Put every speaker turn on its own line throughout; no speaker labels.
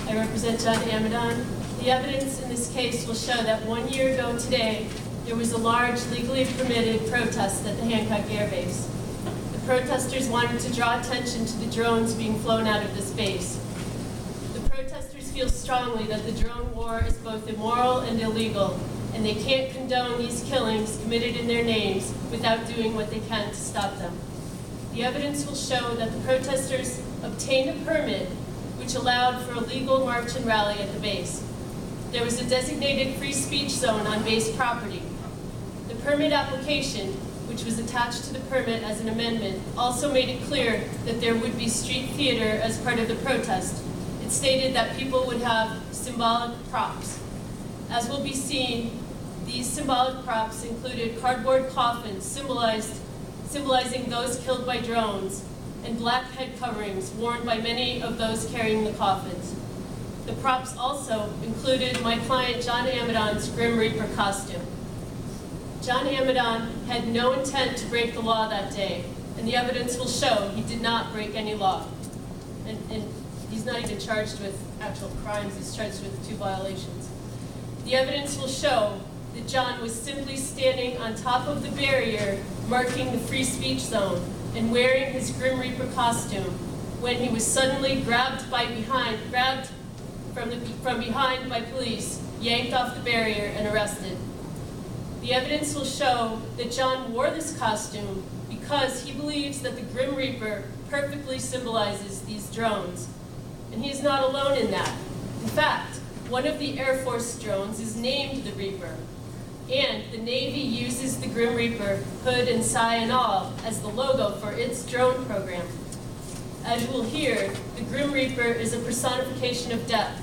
I represent John Amadon. The evidence in this case will show that 1 year ago today, there was a large, legally permitted protest at the Hancock Air Base. The protesters wanted to draw attention to the drones being flown out of this base. The protesters feel strongly that the drone war is both immoral and illegal, and they can't condone these killings committed in their names without doing what they can to stop them. The evidence will show that the protesters obtained a permit which allowed for a legal march and rally at the base. There was a designated free speech zone on base property. The permit application, which was attached to the permit as an amendment, also made it clear that there would be street theater as part of the protest. It stated that people would have symbolic props. As will be seen, these symbolic props included cardboard coffins symbolizing those killed by drones, and black head coverings worn by many of those carrying the coffins. The props also included my client John Amadon's Grim Reaper costume. John Amadon had no intent to break the law that day, and the evidence will show he did not break any law. And he's not even charged with actual crimes, he's charged with 2 violations. The evidence will show that John was simply standing on top of the barrier marking the free speech zone and wearing his Grim Reaper costume when he was suddenly grabbed from behind by police, yanked off the barrier, and arrested. The evidence will show that John wore this costume because he believes that the Grim Reaper perfectly symbolizes these drones. And he is not alone in that. In fact, one of the Air Force drones is named the Reaper, and the Navy uses the Grim Reaper, hood and sign and all, as the logo for its drone program. As you will hear, the Grim Reaper is a personification of death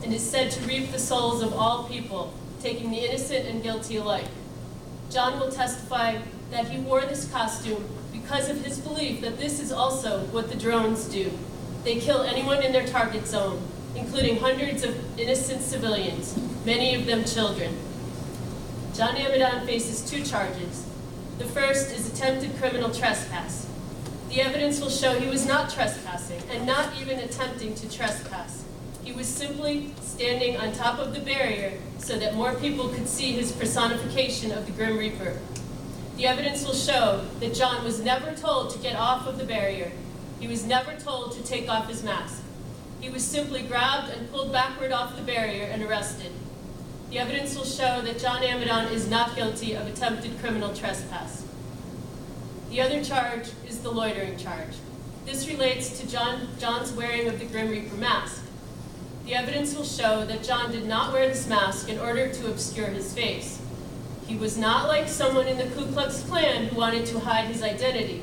and is said to reap the souls of all people, taking the innocent and guilty alike. John will testify that he wore this costume because of his belief that this is also what the drones do. They kill anyone in their target zone, including hundreds of innocent civilians, many of them children. John Amadon faces 2 charges. The first is attempted criminal trespass. The evidence will show he was not trespassing and not even attempting to trespass. He was simply standing on top of the barrier so that more people could see his personification of the Grim Reaper. The evidence will show that John was never told to get off of the barrier. He was never told to take off his mask. He was simply grabbed and pulled backward off the barrier and arrested. The evidence will show that John Amadon is not guilty of attempted criminal trespass. The other charge is the loitering charge. This relates to John's wearing of the Grim Reaper mask. The evidence will show that John did not wear this mask in order to obscure his face. He was not like someone in the Ku Klux Klan who wanted to hide his identity.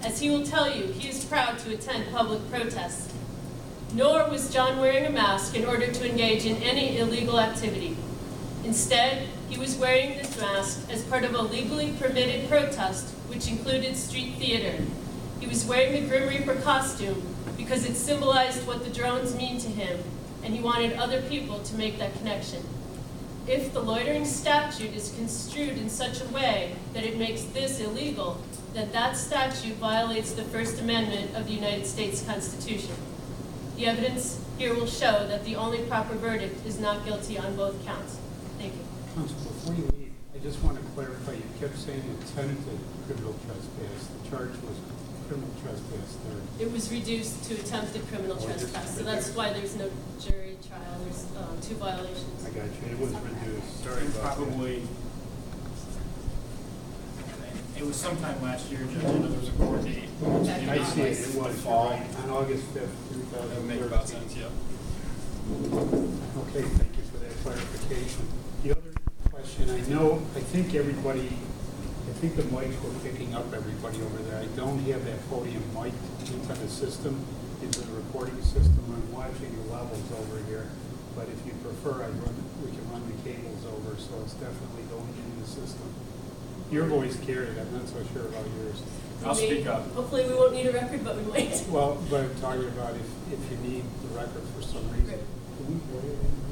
As he will tell you, he is proud to attend public protests. Nor was John wearing a mask in order to engage in any illegal activity. Instead, he was wearing this mask as part of a legally permitted protest, which included street theater. He was wearing the Grim Reaper costume because it symbolized what the drones mean to him, and he wanted other people to make that connection. If the loitering statute is construed in such a way that it makes this illegal, then that statute violates the First Amendment of the United States Constitution. The evidence here will show that the only proper verdict is not guilty on both counts. Thank you.
Counsel, before you leave, I just want to clarify, you kept saying attempted criminal trespass. The charge was criminal trespass there.
It was reduced to attempted criminal trespass, so that's why there's no jury trial. There's 2 violations.
I got you. It was reduced. Sorry about
Probably. It was sometime last year, Judge. I know there was a court date.
I see it. It was
fall.
on August 5th,
That would make about
2013.
sense, yeah.
Okay, thank you for that clarification. The other question, I think the mics were picking up everybody over there. I don't have that podium mic into the system, into the recording system. I'm watching the levels over here, but if you prefer, we can run the cables over, so it's definitely going in the system. Your voice carried, I'm not so sure about yours.
I'll speak up.
Hopefully we won't need a record, but we might.
Well, but I'm talking about if you need the record for some reason. Can we play it in?